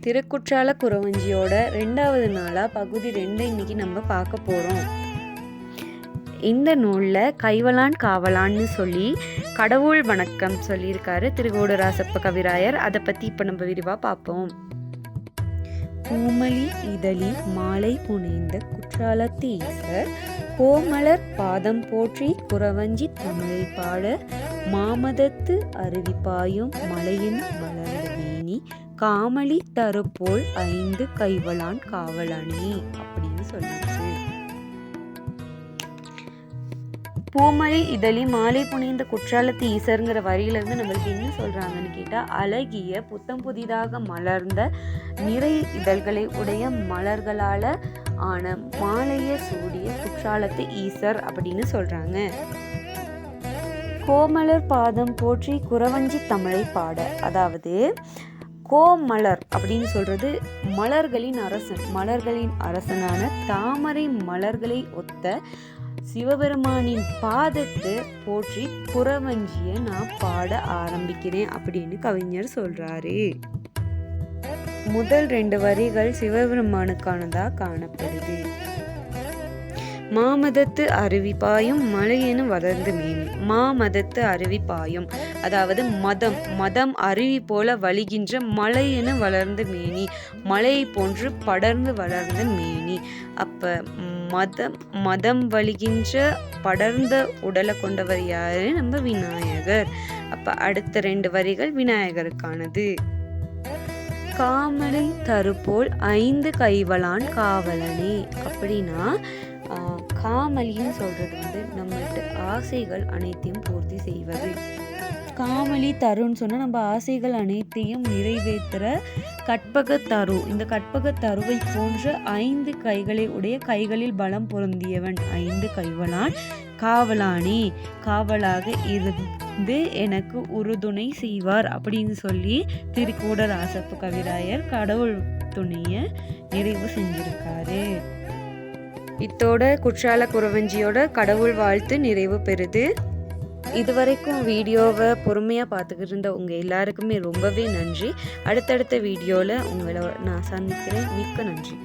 திருக்குற்றால குறவஞ்சியோட 2வது நாளாக பகுதி 2 இன்னைக்கு நம்ம பார்க்க போகிறோம். இந்த நூலில் கைவலான் காவலான்னு சொல்லி கடவுள் வணக்கம் சொல்லியிருக்காரு திருகோடுராசப்ப கவிராயர். அதை பற்றி இப்போ நம்ம விரிவாக பார்ப்போம். பூமலி இதழி மாலை புனைந்த குற்றாலத்து ஈசர் கோமலர் பாதம் போற்றி குறவஞ்சி தமிழை பாட மாமதத்து அருவிப்பாயும் மலையின் வளர்ந்த மேனி காமலி தருப்போல் 5 கைவலான் காவலனே அப்படின்னு சொல்லிச்சு. பூமலி இதழி மாலை புனைந்த குற்றாலத்து ஈசருங்கிற வரியிலிருந்து நம்மளுக்கு என்ன சொல்றாங்கன்னு கேட்டா, அழகிய புத்தம் புதிதாக மலர்ந்த நிறை இதழ்களை உடைய மலர்களால ஆன மாலைய சூடிய குற்றாலத்து ஈசர் அப்படின்னு சொல்றாங்க. கோமலர் பாதம் போற்றி குறவஞ்சி தமிழை பாட, அதாவது கோமலர் அப்படின்னு சொல்றது மலர்களின் அரசன், மலர்களின் அரசனான தாமரை மலர்களை ஒத்த சிவபெருமானின் பாதத்தை போற்றி குறவஞ்சிய நான் பாட ஆரம்பிக்கிறேன் அப்படின்னு கவிஞர் சொல்றாரு. முதல் 2 வரிகள் சிவபெருமானுக்கானதா காணப்படுது. மாமதத்து அருவி பாயும் மலையென வளர்ந்த மேனி. மாமதத்து அருவி பாயும், அதாவது மதம் அருவி போல வழிகின்ற மலையென வளர்ந்த மேனி, மலையை போன்று படர்ந்து வளர்ந்த மேனி. அப்ப மதம் வழிகின்ற படர்ந்த உடலை கொண்டவர் யாரு? நம்ம விநாயகர். அப்ப அடுத்த 2 வரிகள் விநாயகருக்கானது. காமலை தருப்போல் 5 கைவலான் காவலனே அப்படின்னா, காமலின்னு சொல்றது நம்மள்ட்ட ஆசைகள் அனைத்தையும் பூர்த்தி செய்வது. காமலி தருன்னு சொன்னா நம்ம ஆசைகள் அனைத்தையும் நிறைவேற்றுற கற்பக தரு. இந்த கற்பக தருவை போன்ற 5 கைகளை உடைய கைகளில் பலம் பொருந்தியவன் 5 கைவலான் காவலானே, காவலாக இருந்து எனக்கு உறுதுணை செய்வார் அப்படின்னு சொல்லி திருக்கூடராசப்ப கவிராயர் கடவுள் துணைய நிறைவு செஞ்சிருக்காரு. இத்தோட குற்றால குறவஞ்சியோட கடவுள் வாழ்த்து நிறைவு பெறுது. இதுவரைக்கும் வீடியோவை பொறுமையாக பார்த்துக்கிட்டு இருந்த உங்கள் எல்லாருக்குமே ரொம்பவே நன்றி. அடுத்தடுத்த வீடியோவில் உங்களை நான் சந்திக்கிறேன். மிக்க நன்றி.